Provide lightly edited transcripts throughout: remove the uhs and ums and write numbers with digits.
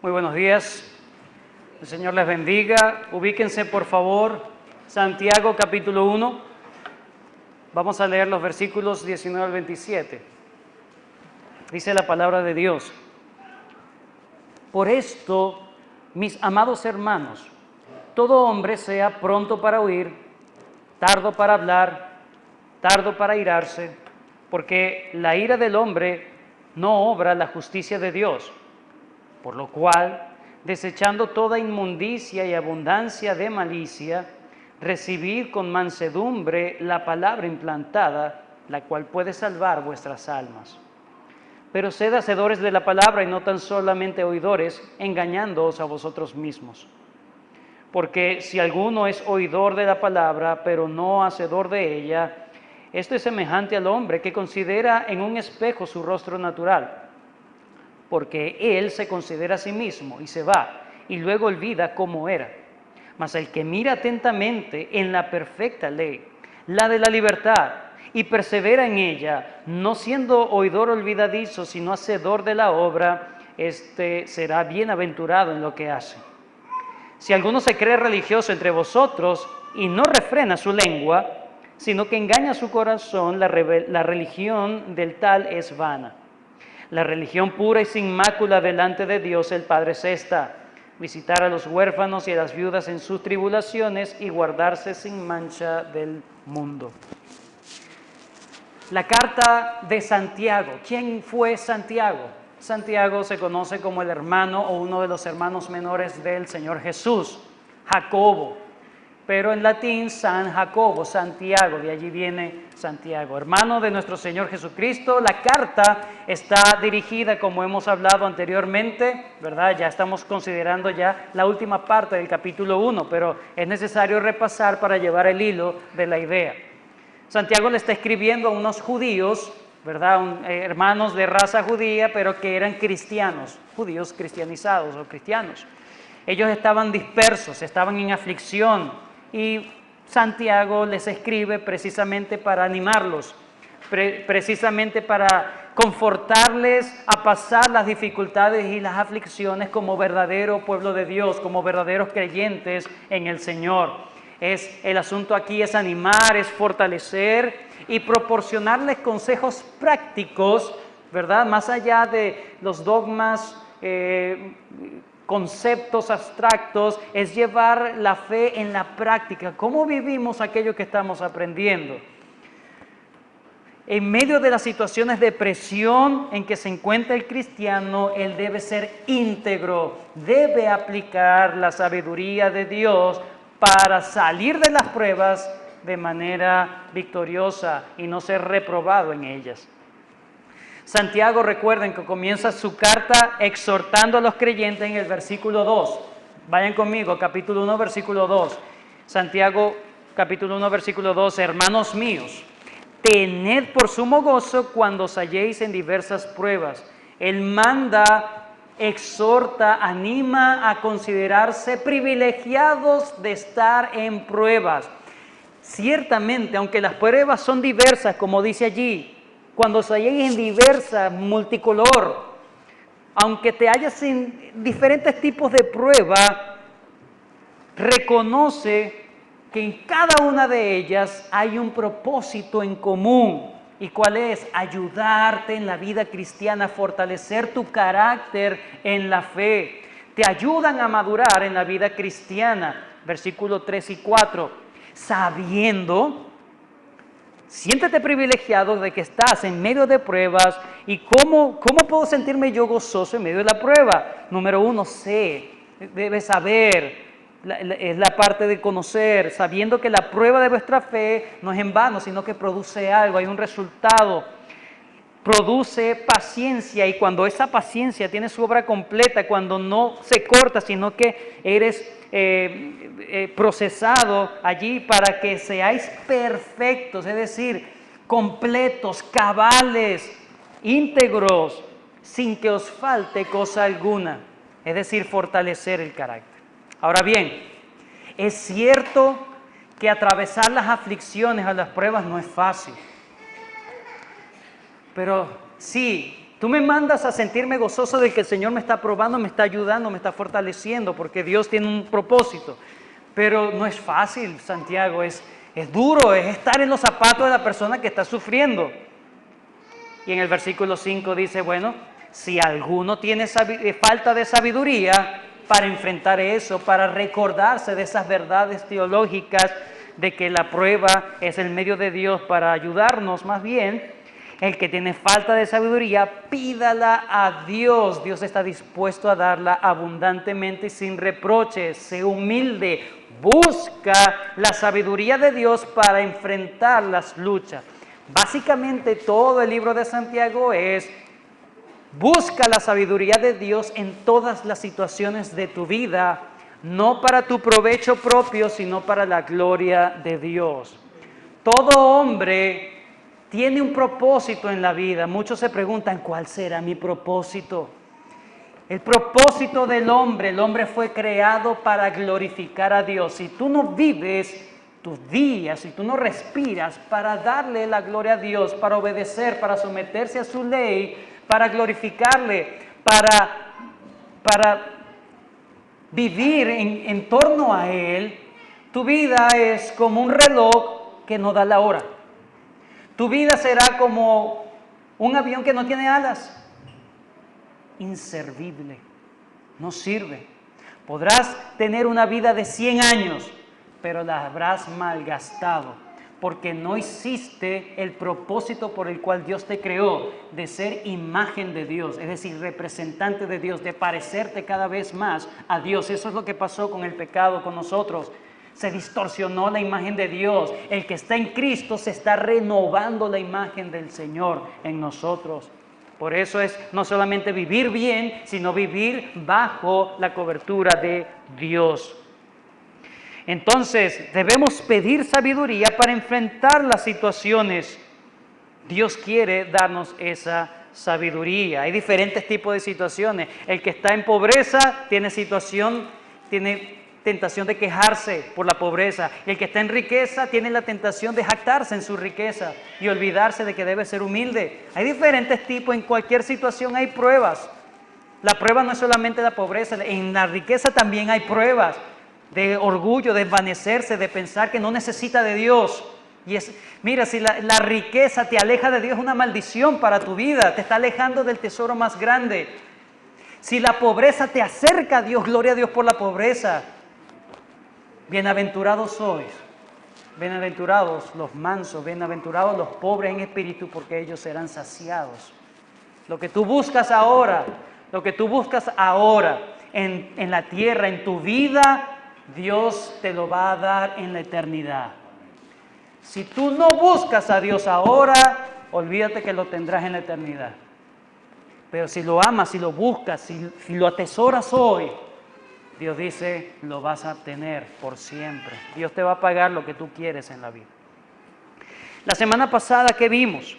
Muy buenos días. El Señor les bendiga. Ubíquense, por favor. Santiago, capítulo 1. Vamos a leer los versículos 19 al 27. Dice la palabra de Dios: Por esto, mis amados hermanos, todo hombre sea pronto para oír, tardo para hablar, tardo para irarse, porque la ira del hombre no obra la justicia de Dios. Por lo cual, desechando toda inmundicia y abundancia de malicia, recibid con mansedumbre la palabra implantada, la cual puede salvar vuestras almas. Pero sed hacedores de la palabra y no tan solamente oidores, engañándoos a vosotros mismos. Porque si alguno es oidor de la palabra, pero no hacedor de ella, esto es semejante al hombre que considera en un espejo su rostro natural, porque él se considera a sí mismo y se va, y luego olvida cómo era. Mas el que mira atentamente en la perfecta ley, la de la libertad, y persevera en ella, no siendo oidor olvidadizo, sino hacedor de la obra, este será bienaventurado en lo que hace. Si alguno se cree religioso entre vosotros y no refrena su lengua, sino que engaña su corazón, la religión del tal es vana. La religión pura y sin mácula delante de Dios el Padre es esta: visitar a los huérfanos y a las viudas en sus tribulaciones y guardarse sin mancha del mundo. La carta de Santiago. ¿Quién fue Santiago? Santiago se conoce como el hermano o uno de los hermanos menores del Señor Jesús, Jacobo. Pero en latín, San Jacobo, Santiago, de allí viene Santiago, hermano de nuestro Señor Jesucristo. La carta está dirigida, como hemos hablado anteriormente, ¿verdad? Ya estamos considerando ya la última parte del capítulo 1, pero es necesario repasar para llevar el hilo de la idea. Santiago le está escribiendo a unos judíos, ¿verdad? Hermanos de raza judía, pero que eran cristianos, judíos cristianizados o cristianos. Ellos estaban dispersos, estaban en aflicción, y Santiago les escribe precisamente para animarlos, precisamente para confortarles a pasar las dificultades y las aflicciones como verdadero pueblo de Dios, como verdaderos creyentes en el Señor. El asunto aquí es animar, es fortalecer y proporcionarles consejos prácticos, ¿verdad? Más allá de los dogmas, conceptos abstractos, es llevar la fe en la práctica. ¿Cómo vivimos aquello que estamos aprendiendo? En medio de las situaciones de presión en que se encuentra el cristiano, él debe ser íntegro, debe aplicar la sabiduría de Dios para salir de las pruebas de manera victoriosa y no ser reprobado en ellas. Santiago, recuerden que comienza su carta exhortando a los creyentes en el versículo 2. Vayan conmigo, capítulo 1, versículo 2. Santiago, capítulo 1, versículo 2. Hermanos míos, tened por sumo gozo cuando os halléis en diversas pruebas. Él manda, exhorta, anima a considerarse privilegiados de estar en pruebas. Ciertamente, aunque las pruebas son diversas, como dice allí, cuando se halléis en diversa, multicolor, aunque te hallas en diferentes tipos de prueba, reconoce que en cada una de ellas hay un propósito en común. ¿Y cuál es? Ayudarte en la vida cristiana, fortalecer tu carácter en la fe. Te ayudan a madurar en la vida cristiana. Versículos 3 y 4. Sabiendo, siéntete privilegiado de que estás en medio de pruebas. ¿Y cómo puedo sentirme yo gozoso en medio de la prueba? Número 1, debes saber. Es la parte de conocer, sabiendo que la prueba de vuestra fe no es en vano, sino que produce algo, hay un resultado. Produce paciencia, y cuando esa paciencia tiene su obra completa, cuando no se corta, sino que eres procesado allí para que seáis perfectos, es decir, completos, cabales, íntegros, sin que os falte cosa alguna, es decir, fortalecer el carácter. Ahora bien, es cierto que atravesar las aflicciones, a las pruebas, no es fácil. Pero sí, Tú me mandas a sentirme gozoso de que el Señor me está probando, me está ayudando, me está fortaleciendo, porque Dios tiene un propósito. Pero no es fácil, Santiago, es duro, es estar en los zapatos de la persona que está sufriendo. Y en el versículo 5 dice, bueno, si alguno tiene falta de sabiduría para enfrentar eso, para recordarse de esas verdades teológicas, de que la prueba es el medio de Dios para ayudarnos más bien, el que tiene falta de sabiduría, pídala a Dios. Dios está dispuesto a darla abundantemente y sin reproches. Sé humilde, busca la sabiduría de Dios para enfrentar las luchas. Básicamente todo el libro de Santiago es: busca la sabiduría de Dios en todas las situaciones de tu vida, no para tu provecho propio, sino para la gloria de Dios. Todo hombre tiene un propósito en la vida. Muchos se preguntan, ¿cuál será mi propósito? El propósito del hombre, el hombre fue creado para glorificar a Dios. Si tú no vives tus días, si tú no respiras para darle la gloria a Dios, para obedecer, para someterse a su ley, para glorificarle, para vivir en torno a Él, tu vida es como un reloj que no da la hora. Tu vida será como un avión que no tiene alas. Inservible, no sirve. Podrás tener una vida de 100 años, pero la habrás malgastado, porque no hiciste el propósito por el cual Dios te creó, de ser imagen de Dios, es decir, representante de Dios, de parecerte cada vez más a Dios. Eso es lo que pasó con el pecado, con nosotros. Se distorsionó la imagen de Dios. El que está en Cristo se está renovando la imagen del Señor en nosotros. Por eso es no solamente vivir bien, sino vivir bajo la cobertura de Dios. Entonces, debemos pedir sabiduría para enfrentar las situaciones. Dios quiere darnos esa sabiduría. Hay diferentes tipos de situaciones. El que está en pobreza tiene tentación de quejarse por la pobreza. El que está en riqueza tiene la tentación de jactarse en su riqueza y olvidarse de que debe ser humilde. Hay diferentes tipos, en cualquier situación hay pruebas. La prueba no es solamente la pobreza, en la riqueza también hay pruebas de orgullo, de envanecerse, de pensar que no necesita de Dios. Mira, si la riqueza te aleja de Dios, es una maldición para tu vida, te está alejando del tesoro más grande. Si la pobreza te acerca a Dios, gloria a Dios por la pobreza. Bienaventurados sois, bienaventurados los mansos, bienaventurados los pobres en espíritu, porque ellos serán saciados. Lo que tú buscas ahora en la tierra, en tu vida, Dios te lo va a dar en la eternidad. Si tú no buscas a Dios ahora, olvídate que lo tendrás en la eternidad. Pero si lo amas, si lo buscas, si lo atesoras hoy, Dios dice, lo vas a tener por siempre. Dios te va a pagar lo que tú quieres en la vida. La semana pasada, ¿qué vimos?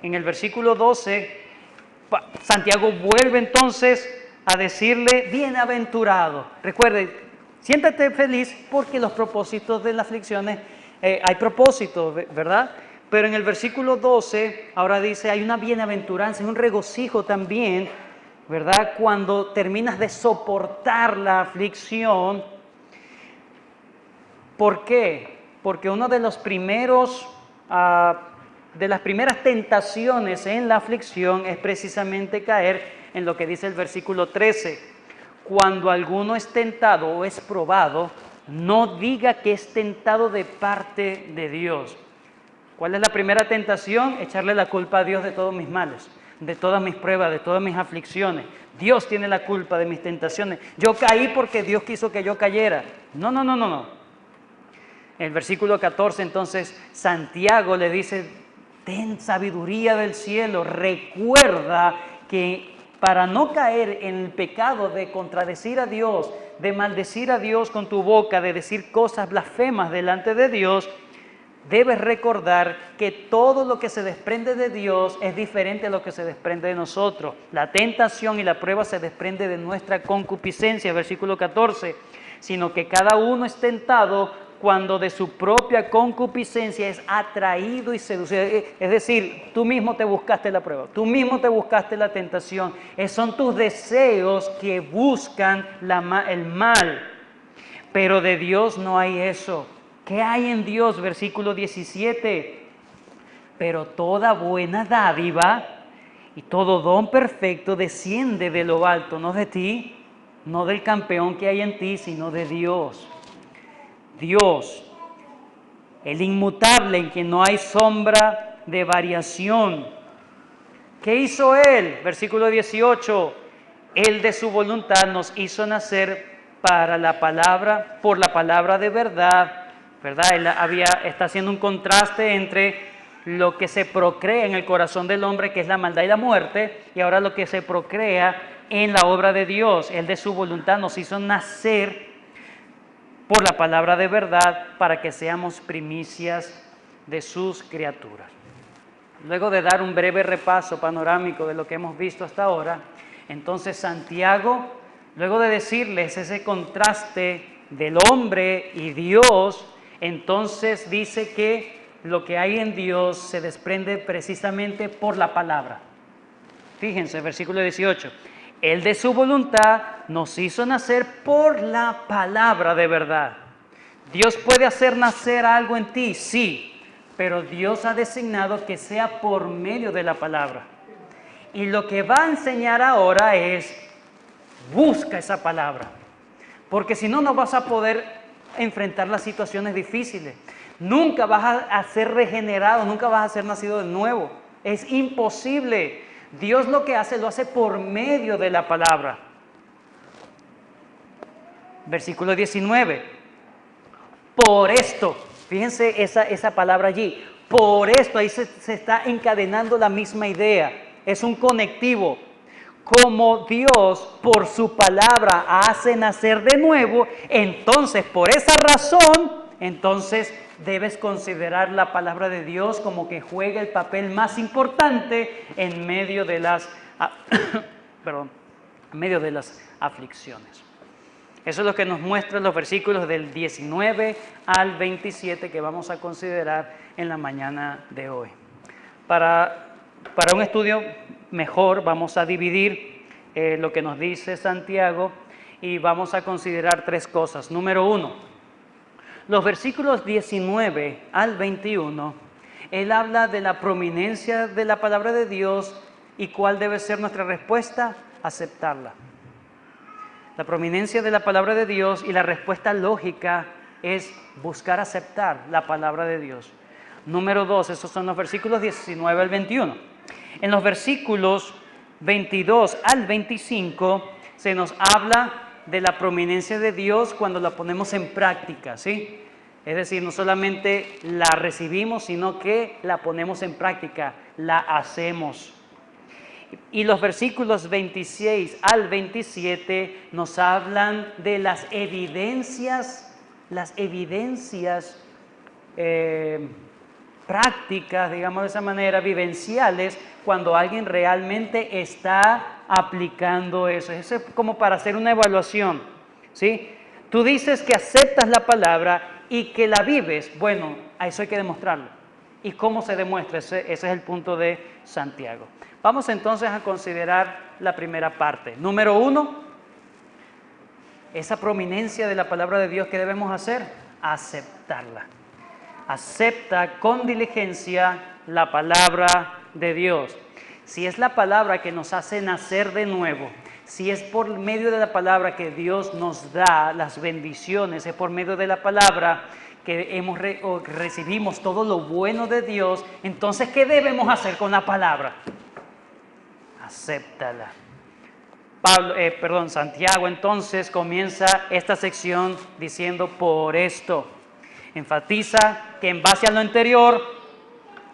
En el versículo 12, Santiago vuelve entonces a decirle, bienaventurado. Recuerde, siéntate feliz porque los propósitos de las aflicciones, hay propósitos, ¿verdad? Pero en el versículo 12, ahora dice, hay una bienaventuranza, un regocijo también, ¿verdad? Cuando terminas de soportar la aflicción. ¿Por qué? Porque uno de los primeros, de las primeras tentaciones en la aflicción es precisamente caer en lo que dice el versículo 13. Cuando alguno es tentado o es probado, no diga que es tentado de parte de Dios. ¿Cuál es la primera tentación? Echarle la culpa a Dios de todos mis males, de todas mis pruebas, de todas mis aflicciones. Dios tiene la culpa de mis tentaciones. Yo caí porque Dios quiso que yo cayera. No. En el versículo 14, entonces, Santiago le dice, ten sabiduría del cielo. Recuerda que para no caer en el pecado de contradecir a Dios, de maldecir a Dios con tu boca, de decir cosas blasfemas delante de Dios, debes recordar que todo lo que se desprende de Dios es diferente a lo que se desprende de nosotros. La tentación y la prueba se desprende de nuestra concupiscencia, versículo 14, sino que cada uno es tentado cuando de su propia concupiscencia es atraído y seducido. Es decir, tú mismo te buscaste la prueba, tú mismo te buscaste la tentación. Son tus deseos que buscan el mal. Pero de Dios no hay eso. ¿Qué hay en Dios? Versículo 17. Pero toda buena dádiva y todo don perfecto desciende de lo alto, no de ti, no del campeón que hay en ti, sino de Dios. Dios, el inmutable en quien no hay sombra de variación. ¿Qué hizo Él? Versículo 18. Él de su voluntad nos hizo nacer por la palabra de verdad. ¿Verdad? Él está haciendo un contraste entre lo que se procrea en el corazón del hombre, que es la maldad y la muerte, y ahora lo que se procrea en la obra de Dios. Él de su voluntad nos hizo nacer por la palabra de verdad para que seamos primicias de sus criaturas. Luego de dar un breve repaso panorámico de lo que hemos visto hasta ahora, entonces Santiago, luego de decirles ese contraste del hombre y Dios, entonces dice que lo que hay en Dios se desprende precisamente por la palabra. Fíjense, versículo 18. Él de su voluntad nos hizo nacer por la palabra de verdad. ¿Dios puede hacer nacer algo en ti? Sí, pero Dios ha designado que sea por medio de la palabra. Y lo que va a enseñar ahora es, busca esa palabra. Porque si no, no vas a poder enfrentar las situaciones difíciles. Nunca vas a ser regenerado, nunca vas a ser nacido de nuevo. Es imposible. Dios lo que hace, lo hace por medio de la palabra. Versículo 19. Por esto, fíjense esa palabra allí. Por esto, ahí se está encadenando la misma idea. Es un conectivo. Como Dios por su palabra hace nacer de nuevo, entonces por esa razón, entonces debes considerar la palabra de Dios como que juega el papel más importante en medio de las, en medio de las aflicciones. Eso es lo que nos muestran los versículos del 19 al 27 que vamos a considerar en la mañana de hoy. Para un estudio mejor vamos a dividir lo que nos dice Santiago y vamos a considerar tres cosas. Número 1. Los versículos 19 al 21, él habla de la prominencia de la palabra de Dios y cuál debe ser nuestra respuesta, aceptarla. La prominencia de la palabra de Dios y la respuesta lógica es buscar aceptar la palabra de Dios. Número 2, esos son los versículos 19 al 21. En los versículos 22 al 25 se nos habla de la prominencia de Dios cuando la ponemos en práctica, ¿sí? Es decir, no solamente la recibimos, sino que la ponemos en práctica, la hacemos. Y los versículos 26 al 27 nos hablan de las evidencias prácticas, digamos de esa manera, vivenciales, cuando alguien realmente está aplicando eso. Eso es como para hacer una evaluación, ¿sí? Tú dices que aceptas la palabra y que la vives. Bueno, a eso hay que demostrarlo. ¿Y cómo se demuestra? Ese es el punto de Santiago. Vamos entonces a considerar la primera parte. Número 1, esa prominencia de la palabra de Dios, ¿qué debemos hacer? Aceptarla. Acepta con diligencia la palabra de Dios. Si es la palabra que nos hace nacer de nuevo, si es por medio de la palabra que Dios nos da las bendiciones, es por medio de la palabra que recibimos todo lo bueno de Dios, entonces ¿qué debemos hacer con la palabra? Acéptala. Santiago entonces comienza esta sección diciendo por esto. Enfatiza que en base a lo anterior,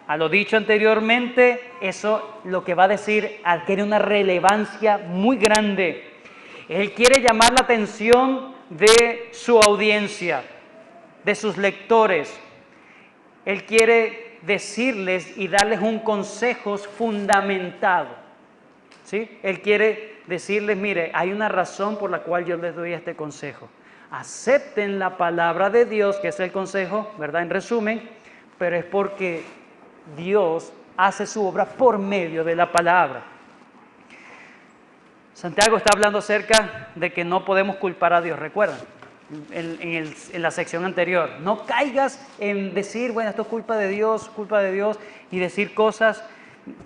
a lo dicho anteriormente, eso lo que va a decir adquiere una relevancia muy grande. Él quiere llamar la atención de su audiencia, de sus lectores. Él quiere decirles y darles un consejo fundamentado, ¿sí? Él quiere decirles, mire, hay una razón por la cual yo les doy este consejo. Acepten la palabra de Dios, que es el consejo, ¿verdad? En resumen, pero es porque Dios hace su obra por medio de la palabra. Santiago está hablando acerca de que no podemos culpar a Dios, ¿recuerdan? En la sección anterior. No caigas en decir, bueno, esto es culpa de Dios, y decir cosas,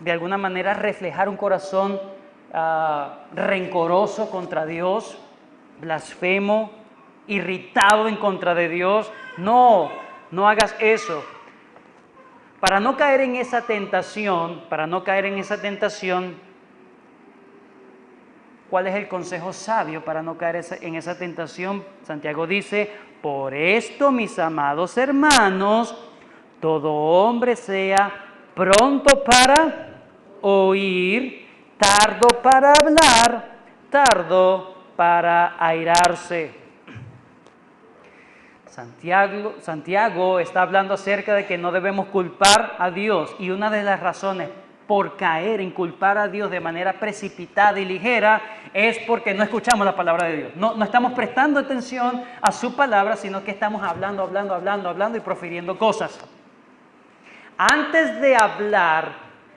de alguna manera reflejar un corazón rencoroso contra Dios, blasfemo, irritado en contra de Dios. No hagas eso. Para no caer en esa tentación, ¿cuál es el consejo sabio para no caer en esa tentación? Santiago dice, por esto, mis amados hermanos, todo hombre sea pronto para oír, tardo para hablar, tardo para airarse. Santiago está hablando acerca de que no debemos culpar a Dios, y una de las razones por caer en culpar a Dios de manera precipitada y ligera es porque no escuchamos la palabra de Dios. No estamos prestando atención a su palabra, sino que estamos hablando y profiriendo cosas. Antes de hablar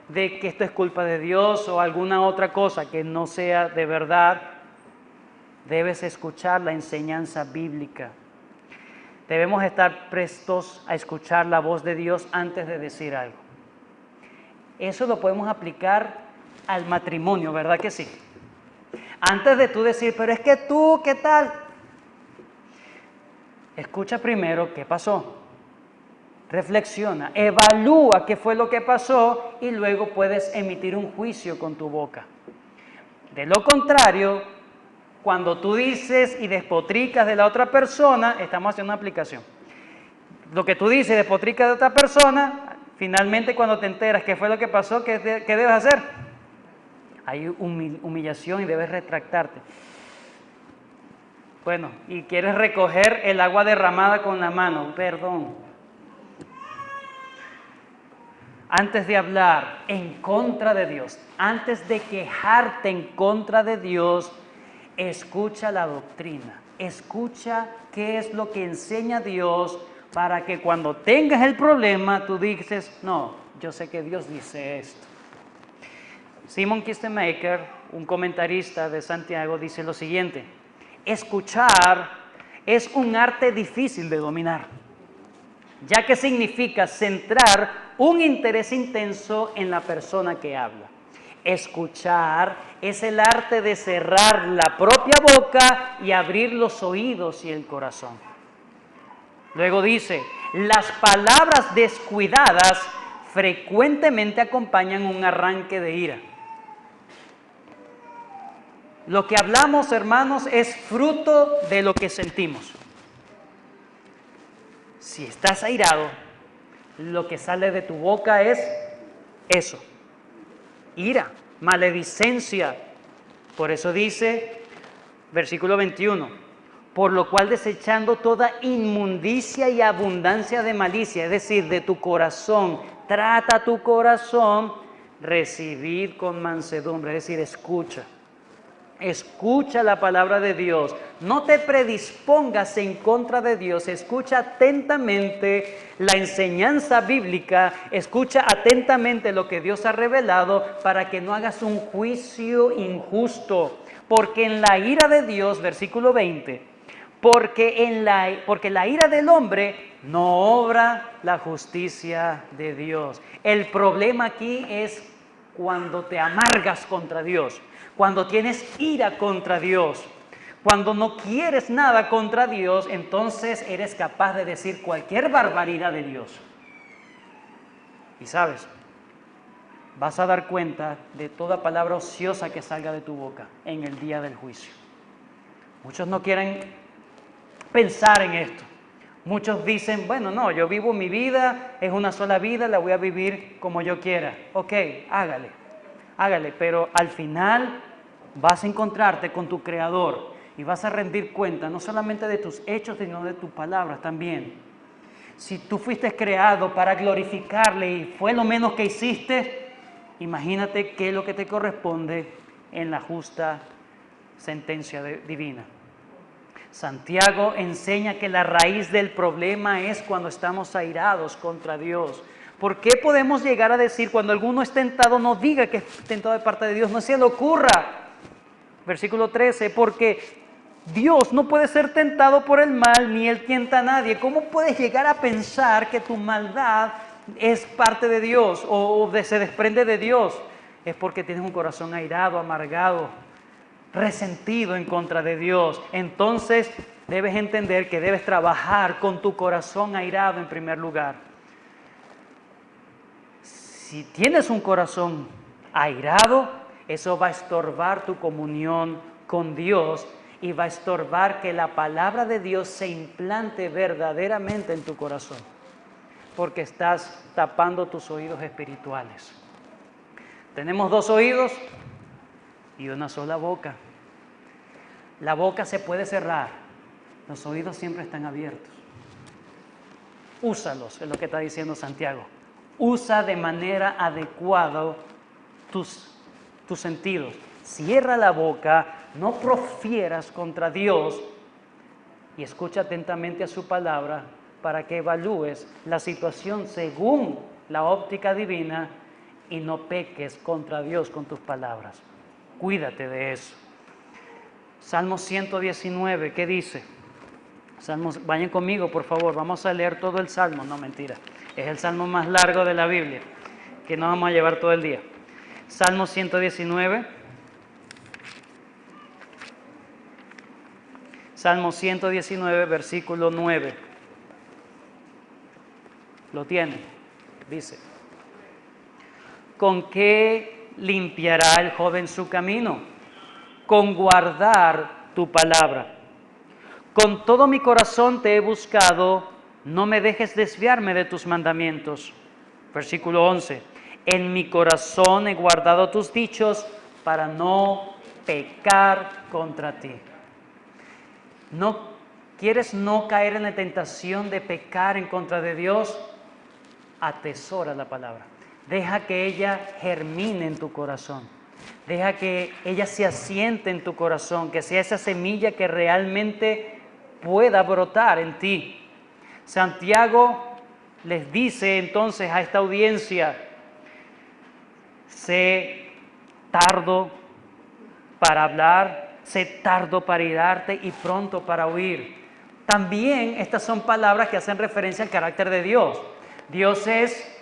de que esto es culpa de Dios o alguna otra cosa que no sea de verdad, debes escuchar la enseñanza bíblica. Debemos estar prestos a escuchar la voz de Dios antes de decir algo. Eso lo podemos aplicar al matrimonio, ¿verdad que sí? Antes de tú decir, pero es que tú, ¿qué tal? Escucha primero qué pasó. Reflexiona, evalúa qué fue lo que pasó y luego puedes emitir un juicio con tu boca. De lo contrario, cuando tú dices y despotricas de la otra persona, estamos haciendo una aplicación. Lo que tú dices y despotricas de otra persona, finalmente cuando te enteras qué fue lo que pasó, ¿qué debes hacer? Hay humillación y debes retractarte. Bueno, y quieres recoger el agua derramada con la mano, perdón. Antes de hablar en contra de Dios, antes de quejarte en contra de Dios, escucha la doctrina, escucha qué es lo que enseña Dios para que cuando tengas el problema tú dices, no, yo sé que Dios dice esto. Simon Kistemaker, un comentarista de Santiago, dice lo siguiente: escuchar es un arte difícil de dominar, ya que significa centrar un interés intenso en la persona que habla. Escuchar es el arte de cerrar la propia boca y abrir los oídos y el corazón. Luego dice, las palabras descuidadas frecuentemente acompañan un arranque de ira. Lo que hablamos, hermanos, es fruto de lo que sentimos. Si estás airado, lo que sale de tu boca es eso. Ira, maledicencia. Por eso dice, versículo 21, por lo cual desechando toda inmundicia y abundancia de malicia, es decir, de tu corazón, trata tu corazón, recibid con mansedumbre, es decir, escucha la palabra de Dios, no te predispongas en contra de Dios, escucha atentamente la enseñanza bíblica, escucha atentamente lo que Dios ha revelado para que no hagas un juicio injusto, porque en la ira de Dios, versículo 20, porque la ira del hombre no obra la justicia de Dios. El problema aquí es cuando te amargas contra Dios, cuando tienes ira contra Dios, cuando no quieres nada contra Dios, entonces eres capaz de decir cualquier barbaridad de Dios. Y sabes, vas a dar cuenta de toda palabra ociosa que salga de tu boca en el día del juicio. Muchos no quieren pensar en esto. Muchos dicen, bueno, no, yo vivo mi vida, es una sola vida, la voy a vivir como yo quiera. Ok, hágale, pero al final vas a encontrarte con tu Creador y vas a rendir cuenta no solamente de tus hechos, sino de tus palabras también. Si tú fuiste creado para glorificarle y fue lo menos que hiciste, imagínate qué es lo que te corresponde en la justa sentencia divina. Santiago enseña que la raíz del problema es cuando estamos airados contra Dios. ¿Por qué podemos llegar a decir cuando alguno es tentado, no diga que es tentado de parte de Dios, no se le ocurra? Versículo 13, porque Dios no puede ser tentado por el mal, ni Él tienta a nadie. ¿Cómo puedes llegar a pensar que tu maldad es parte de Dios o se desprende de Dios? Es porque tienes un corazón airado, amargado, resentido en contra de Dios. Entonces debes entender que debes trabajar con tu corazón airado en primer lugar. Si tienes un corazón airado, eso va a estorbar tu comunión con Dios y va a estorbar que la palabra de Dios se implante verdaderamente en tu corazón, porque estás tapando tus oídos espirituales. Tenemos 2 oídos y una sola boca. La boca se puede cerrar, los oídos siempre están abiertos. Úsalos, es lo que está diciendo Santiago. Usa de manera adecuada tus sentidos. Cierra la boca, no profieras contra Dios y escucha atentamente a su palabra para que evalúes la situación según la óptica divina y no peques contra Dios con tus palabras. Cuídate de eso. Salmo 119, ¿qué dice? Vayan conmigo, por favor, vamos a leer todo el Salmo. No, mentira, es el Salmo más largo de la Biblia, que nos vamos a llevar todo el día. Salmo 119. Salmo 119, versículo 9. ¿Lo tienen? Dice: ¿con qué limpiará el joven su camino? Con guardar tu palabra. Con todo mi corazón te he buscado, no me dejes desviarme de tus mandamientos. Versículo 11. En mi corazón he guardado tus dichos para no pecar contra ti. ¿Quieres no caer en la tentación de pecar en contra de Dios? Atesora la palabra. Deja que ella germine en tu corazón. Deja que ella se asiente en tu corazón, que sea esa semilla que realmente pueda brotar en ti. Santiago les dice entonces a esta audiencia: sé tardo para hablar, sé tardo para irarte y pronto para oír. También estas son palabras que hacen referencia al carácter de Dios. Dios es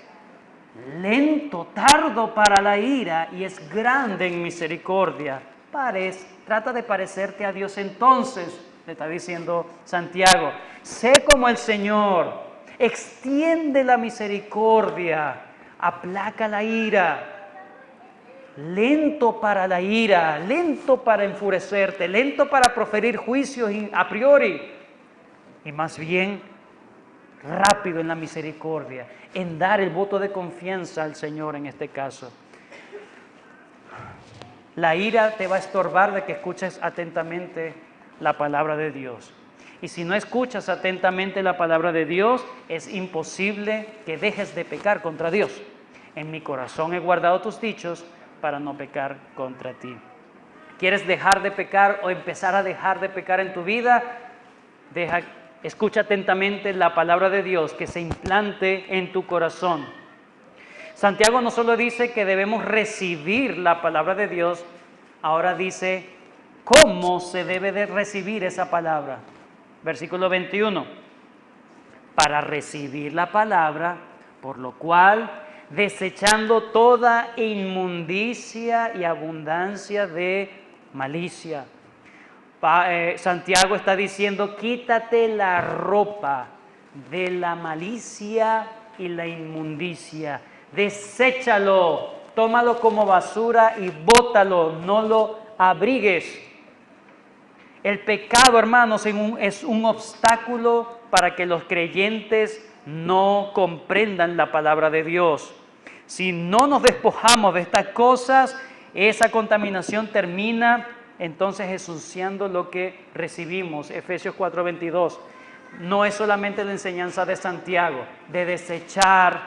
lento, tardo para la ira y es grande en misericordia. Trata de parecerte a Dios entonces, le está diciendo Santiago. Sé como el Señor, extiende la misericordia, aplaca la ira. Lento para la ira, lento para enfurecerte, lento para proferir juicios a priori, y más bien rápido en la misericordia, en dar el voto de confianza al Señor en este caso. La ira te va a estorbar de que escuches atentamente la palabra de Dios. Y si no escuchas atentamente la palabra de Dios, es imposible que dejes de pecar contra Dios. En mi corazón he guardado tus dichos para no pecar contra ti. ¿Quieres dejar de pecar o empezar a dejar de pecar en tu vida? Escucha atentamente la palabra de Dios que se implante en tu corazón. Santiago no solo dice que debemos recibir la palabra de Dios, ahora dice cómo se debe de recibir esa palabra. Versículo 21. Para recibir la palabra, por lo cual, desechando toda inmundicia y abundancia de malicia. Santiago está diciendo: quítate la ropa de la malicia y la inmundicia, deséchalo, tómalo como basura y bótalo, no lo abrigues. El pecado, hermanos, es un obstáculo para que los creyentes no comprendan la palabra de Dios. Si no nos despojamos de estas cosas, esa contaminación termina entonces ensuciando lo que recibimos. Efesios 4:22. No es solamente la enseñanza de Santiago, de desechar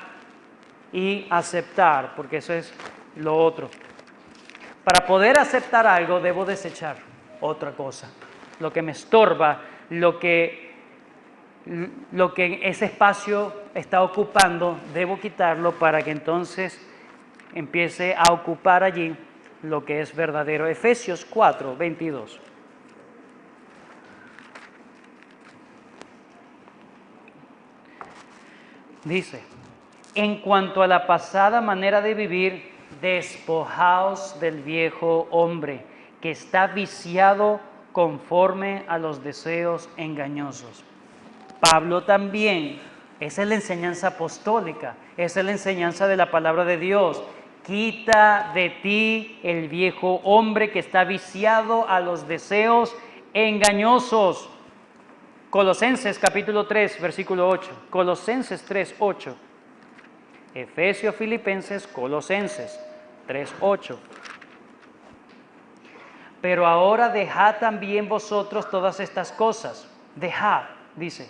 y aceptar, porque eso es lo otro. Para poder aceptar algo, debo desechar otra cosa. lo que me estorba, lo que ese espacio está ocupando, debo quitarlo para que entonces empiece a ocupar allí lo que es verdadero. Efesios 4, 22. Dice, en cuanto a la pasada manera de vivir, despojaos del viejo hombre, que está viciado conforme a los deseos engañosos. Pablo también, esa es la enseñanza apostólica, esa es la enseñanza de la palabra de Dios. Quita de ti el viejo hombre que está viciado a los deseos engañosos. Colosenses capítulo 3, versículo 8. Colosenses 3, 8. Efesios, Filipenses, Colosenses 3, 8. Pero ahora dejad también vosotros todas estas cosas. Dejad, dice,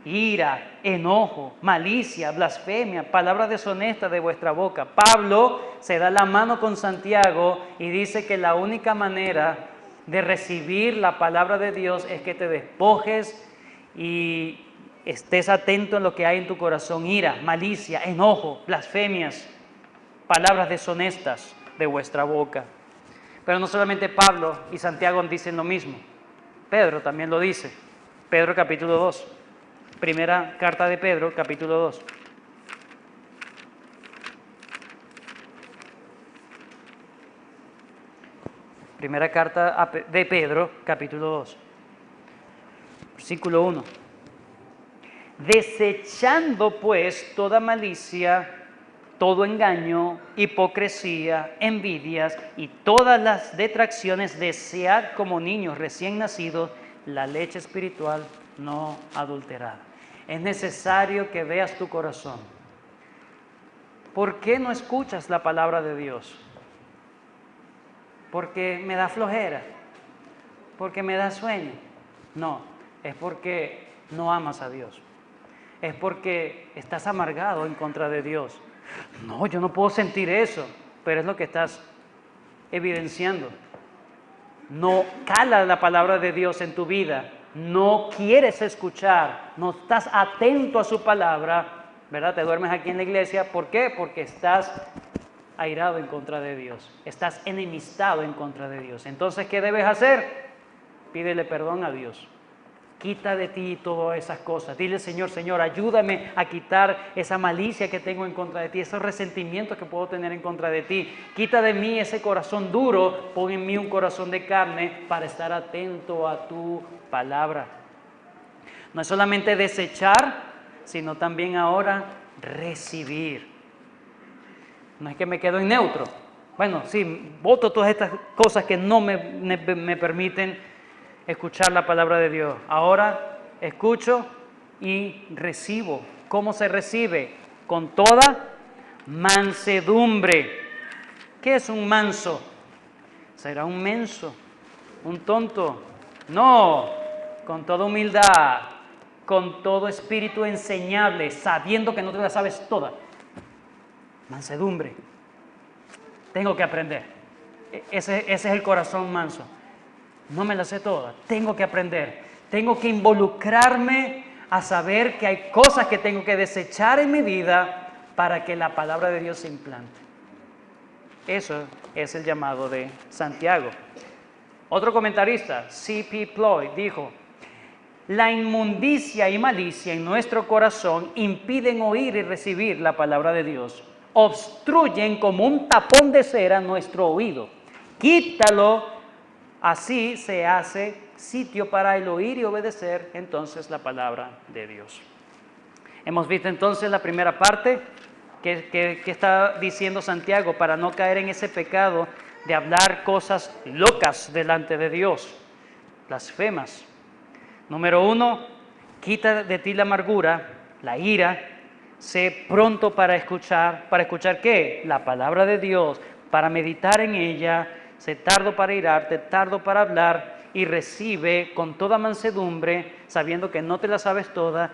ira, enojo, malicia, blasfemia, palabra deshonesta de vuestra boca. Pablo se da la mano con Santiago y dice que la única manera de recibir la palabra de Dios es que te despojes y estés atento en lo que hay en tu corazón. Ira, malicia, enojo, blasfemias, palabras deshonestas de vuestra boca. Pero no solamente Pablo y Santiago dicen lo mismo, Pedro también lo dice. Pedro capítulo 2, primera carta de Pedro capítulo 2. Primera carta de Pedro capítulo 2, versículo 1. Desechando pues toda malicia, todo engaño, hipocresía, envidias y todas las detracciones, desead como niños recién nacidos la leche espiritual no adulterada. Es necesario que veas tu corazón. ¿Por qué no escuchas la palabra de Dios? ¿Porque me da flojera? ¿Porque me da sueño? No, es porque no amas a Dios. Es porque estás amargado en contra de Dios. No, yo no puedo sentir eso, pero es lo que estás evidenciando. No cala la palabra de Dios en tu vida, no quieres escuchar, no estás atento a su palabra, ¿verdad? Te duermes aquí en la iglesia, ¿por qué? Porque estás airado en contra de Dios, estás enemistado en contra de Dios. Entonces, ¿qué debes hacer? Pídele perdón a Dios. Quita de ti todas esas cosas. Dile, Señor, Señor, ayúdame a quitar esa malicia que tengo en contra de ti, esos resentimientos que puedo tener en contra de ti. Quita de mí ese corazón duro, pon en mí un corazón de carne para estar atento a tu palabra. No es solamente desechar, sino también ahora recibir. No es que me quedo en neutro. Bueno, sí, voto todas estas cosas que no me permiten escuchar la palabra de Dios. Ahora escucho y recibo. ¿Cómo se recibe? Con toda mansedumbre. ¿Qué es un manso? ¿Será un menso? ¿Un tonto? No, con toda humildad, con todo espíritu enseñable, sabiendo que no te la sabes toda. Mansedumbre. Tengo que aprender. Ese es el corazón manso. No me la sé toda, tengo que aprender, tengo que involucrarme a saber que hay cosas que tengo que desechar en mi vida para que la palabra de Dios se implante. Eso es el llamado de Santiago. Otro comentarista, C.P. Ploy, dijo, la inmundicia y malicia en nuestro corazón impiden oír y recibir la palabra de Dios, obstruyen como un tapón de cera nuestro oído. Quítalo. Así se hace sitio para el oír y obedecer entonces la palabra de Dios. Hemos visto entonces la primera parte que está diciendo Santiago para no caer en ese pecado de hablar cosas locas delante de Dios, blasfemas. Número 1, quita de ti la amargura, la ira, sé pronto para escuchar. ¿Para escuchar qué? La palabra de Dios, para meditar en ella. Sé tardo para irarte, tardo para hablar y recibe con toda mansedumbre, sabiendo que no te la sabes toda,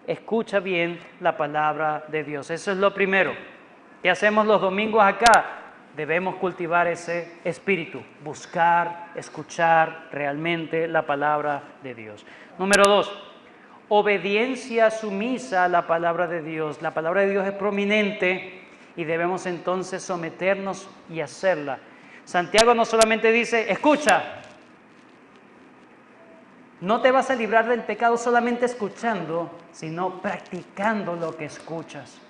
escucha bien la palabra de Dios. Eso es lo primero. ¿Qué hacemos los domingos acá? debemos cultivar ese espíritu, buscar, escuchar realmente la palabra de Dios. Número 2, obediencia sumisa a la palabra de Dios. La palabra de Dios es prominente y debemos entonces someternos y hacerla. Santiago no solamente dice, escucha, no te vas a librar del pecado solamente escuchando, sino practicando lo que escuchas.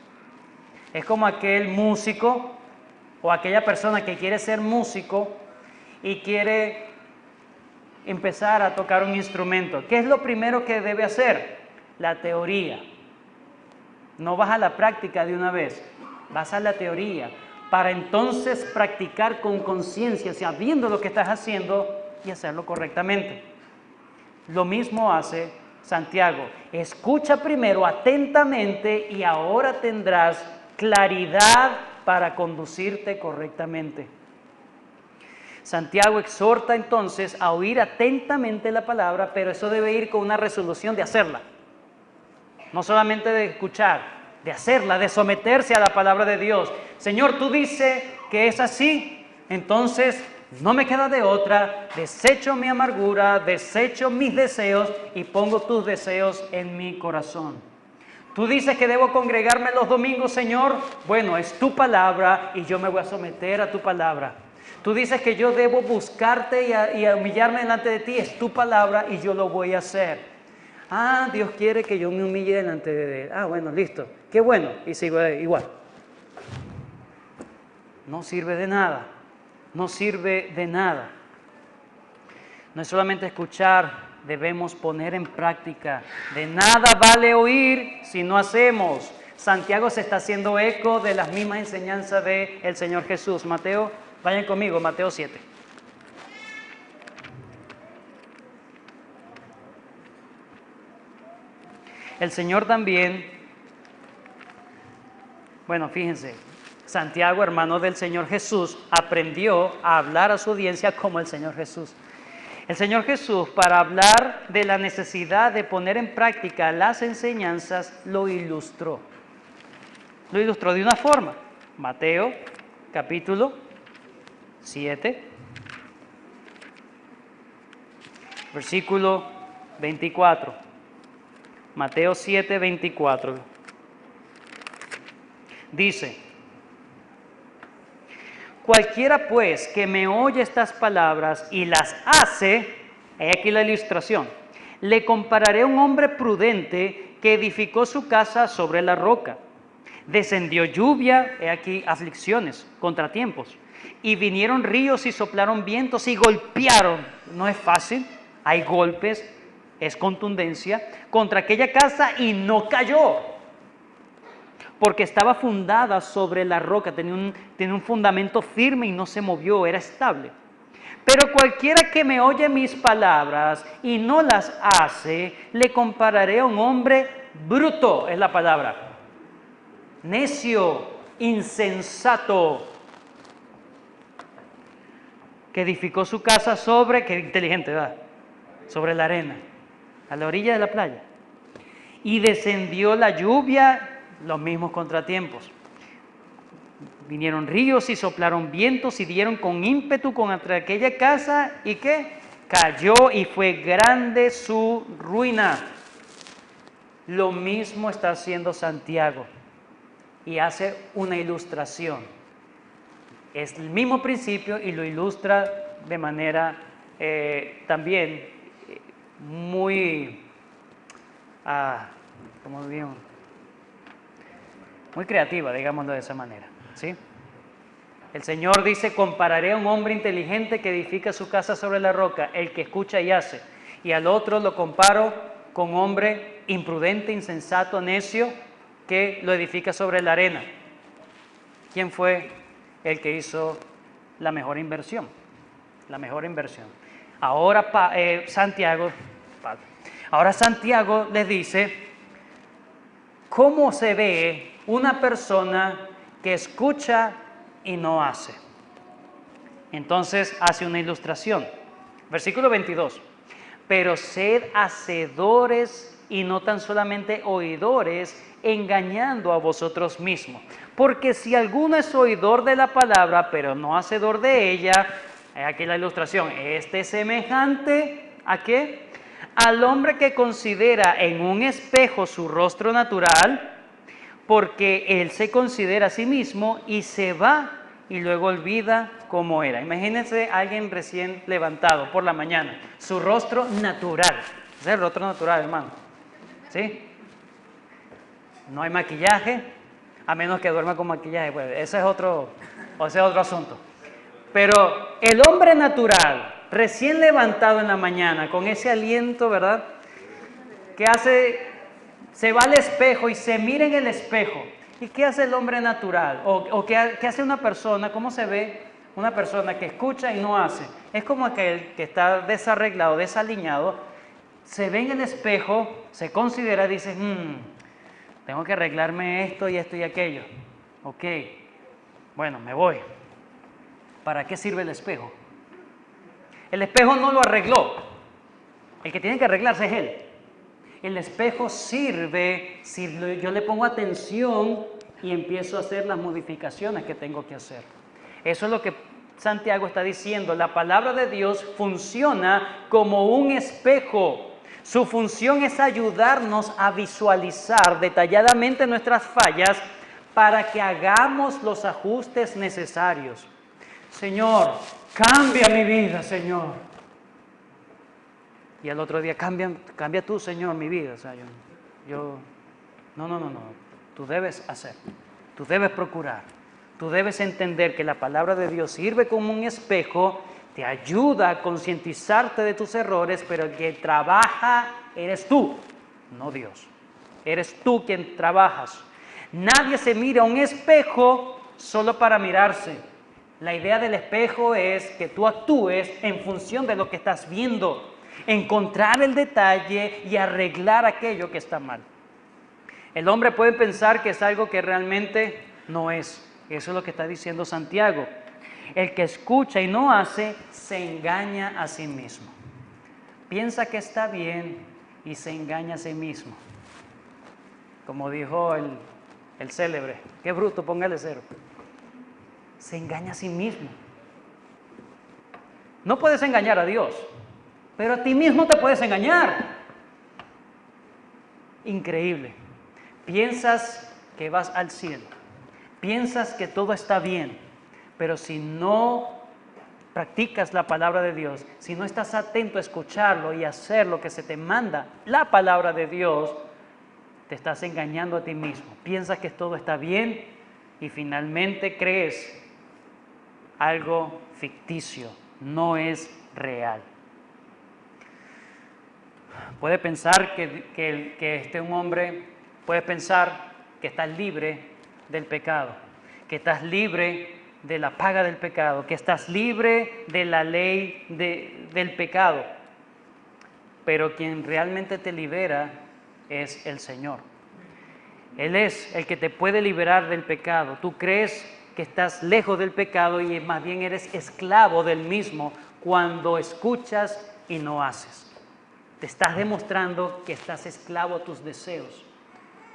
Es como aquel músico o aquella persona que quiere ser músico y quiere empezar a tocar un instrumento. ¿Qué es lo primero que debe hacer? La teoría. No vas a la práctica de una vez, vas a la teoría para entonces practicar con conciencia, sabiendo lo que estás haciendo y hacerlo correctamente. Lo mismo hace Santiago. Escucha primero atentamente y ahora tendrás claridad para conducirte correctamente. Santiago exhorta entonces a oír atentamente la palabra, pero eso debe ir con una resolución de hacerla. No solamente de escuchar, de hacerla, de someterse a la palabra de Dios. Señor, tú dices que es así, entonces no me queda de otra, desecho mi amargura, desecho mis deseos y pongo tus deseos en mi corazón. Tú dices que debo congregarme los domingos, Señor. Bueno, es tu palabra y yo me voy a someter a tu palabra. Tú dices que yo debo buscarte y humillarme delante de ti. Es tu palabra y yo lo voy a hacer. Ah, Dios quiere que yo me humille delante de Él. Ah, bueno, listo. Qué bueno. Y sigo igual. No sirve de nada. No sirve de nada. No es solamente escuchar, debemos poner en práctica. De nada vale oír si no hacemos. Santiago se está haciendo eco de las mismas enseñanzas del Señor Jesús. Mateo, vayan conmigo, Mateo 7. El Señor también, bueno, fíjense, Santiago, hermano del Señor Jesús, aprendió a hablar a su audiencia como el Señor Jesús. El Señor Jesús, para hablar de la necesidad de poner en práctica las enseñanzas, lo ilustró. Lo ilustró de una forma. Mateo, capítulo 7, versículo 24. Mateo 7, 24. Dice: cualquiera pues que me oye estas palabras y las hace, he aquí la ilustración, le compararé a un hombre prudente que edificó su casa sobre la roca. Descendió lluvia, he aquí aflicciones, contratiempos, y vinieron ríos y soplaron vientos y golpearon, no es fácil, hay golpes, es contundencia, contra aquella casa y no cayó, porque estaba fundada sobre la roca, tenía un fundamento firme y no se movió, era estable. Pero cualquiera que me oye mis palabras y no las hace, le compararé a un hombre bruto, es la palabra, necio, insensato, que edificó su casa sobre, qué inteligente, ¿verdad? Sobre la arena, a la orilla de la playa. Y descendió la lluvia, los mismos contratiempos. Vinieron ríos y soplaron vientos y dieron con ímpetu contra aquella casa, ¿y qué? Cayó y fue grande su ruina. Lo mismo está haciendo Santiago y hace una ilustración. Es el mismo principio y lo ilustra de manera también muy, como digo, muy creativa, digámoslo de esa manera, ¿sí? El Señor dice: compararé a un hombre inteligente que edifica su casa sobre la roca, el que escucha y hace. Y al otro lo comparo con hombre imprudente, insensato, necio, que lo edifica sobre la arena. ¿Quién fue el que hizo la mejor inversión? La mejor inversión. Ahora Santiago les dice cómo se ve una persona que escucha y no hace. Entonces hace una ilustración. Versículo 22. pero sed hacedores y no tan solamente oidores, engañando a vosotros mismos. Porque si alguno es oidor de la palabra, pero no hacedor de ella, aquí la ilustración, este es semejante ¿a qué? Al hombre que considera en un espejo su rostro natural, porque él se considera a sí mismo y se va y luego olvida cómo era. Imagínense a alguien recién levantado por la mañana, su rostro natural. Ese es el rostro natural, hermano. ¿Sí? No hay maquillaje, a menos que duerma con maquillaje. Pues ese es otro asunto. Pero el hombre natural, recién levantado en la mañana, con ese aliento, ¿verdad? ¿Qué hace? Se va al espejo y se mira en el espejo. ¿Y qué hace el hombre natural? ¿O qué hace una persona? ¿Cómo se ve una persona que escucha y no hace? Es como aquel que está desarreglado, desaliñado, se ve en el espejo, se considera, dice, tengo que arreglarme esto y aquello. Ok, bueno, me voy. ¿Para qué sirve el espejo? El espejo no lo arregló. El que tiene que arreglarse es él. El espejo sirve si yo le pongo atención y empiezo a hacer las modificaciones que tengo que hacer. Eso es lo que Santiago está diciendo. La palabra de Dios funciona como un espejo. Su función es ayudarnos a visualizar detalladamente nuestras fallas para que hagamos los ajustes necesarios. Señor, cambia mi vida, Señor. Y al otro día, cambia tú, Señor, mi vida. O sea, no. Tú debes hacer, tú debes procurar, tú debes entender que la palabra de Dios sirve como un espejo, te ayuda a concientizarte de tus errores, pero el que trabaja eres tú, no Dios. Eres tú quien trabajas. Nadie se mira a un espejo solo para mirarse. La idea del espejo es que tú actúes en función de lo que estás viendo. Encontrar el detalle y arreglar aquello que está mal. El hombre puede pensar que es algo que realmente no es. Eso es lo que está diciendo Santiago. El que escucha y no hace, se engaña a sí mismo. Piensa que está bien y se engaña a sí mismo. Como dijo el célebre, qué bruto, póngale cero. Se engaña a sí mismo. No puedes engañar a Dios, pero a ti mismo te puedes engañar. Increíble. Piensas que vas al cielo. Piensas que todo está bien. Pero si no practicas la palabra de Dios, si no estás atento a escucharlo y hacer lo que se te manda, la palabra de Dios, te estás engañando a ti mismo. Piensas que todo está bien y finalmente crees algo ficticio. No es real. Puede pensar que un hombre, puede pensar que estás libre del pecado, que estás libre de la paga del pecado, que estás libre de la ley del pecado. Pero quien realmente te libera es el Señor. Él es el que te puede liberar del pecado. Tú crees que estás lejos del pecado y más bien eres esclavo del mismo cuando escuchas y no haces. Te estás demostrando que estás esclavo a tus deseos.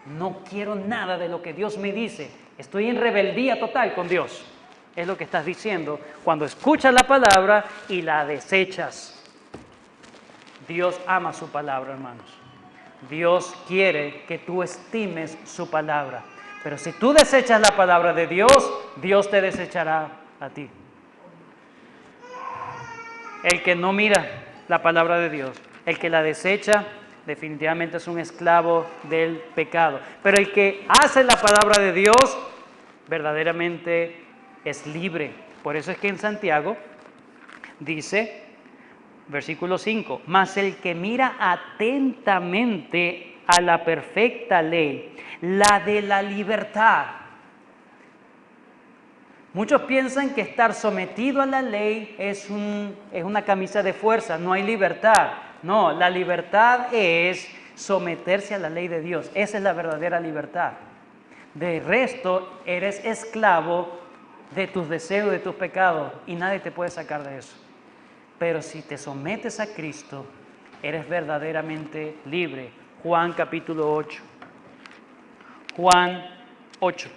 No quiero nada de lo que Dios me dice. Estoy en rebeldía total con Dios. Es lo que estás diciendo cuando escuchas la palabra y la desechas. Dios ama su palabra, hermanos. Dios quiere que tú estimes su palabra. Pero si tú desechas la palabra de Dios, Dios te desechará a ti. El que no mira la palabra de Dios, el que la desecha, definitivamente es un esclavo del pecado. Pero el que hace la palabra de Dios, verdaderamente es libre. Por eso es que en Santiago dice, versículo 5, mas el que mira atentamente a la perfecta ley, la de la libertad. Muchos piensan que estar sometido a la ley es una camisa de fuerza, no hay libertad. No, la libertad es someterse a la ley de Dios. Esa es la verdadera libertad. De resto, eres esclavo de tus deseos, de tus pecados, y nadie te puede sacar de eso. Pero si te sometes a Cristo eres verdaderamente libre. Juan capítulo 8. Juan 8.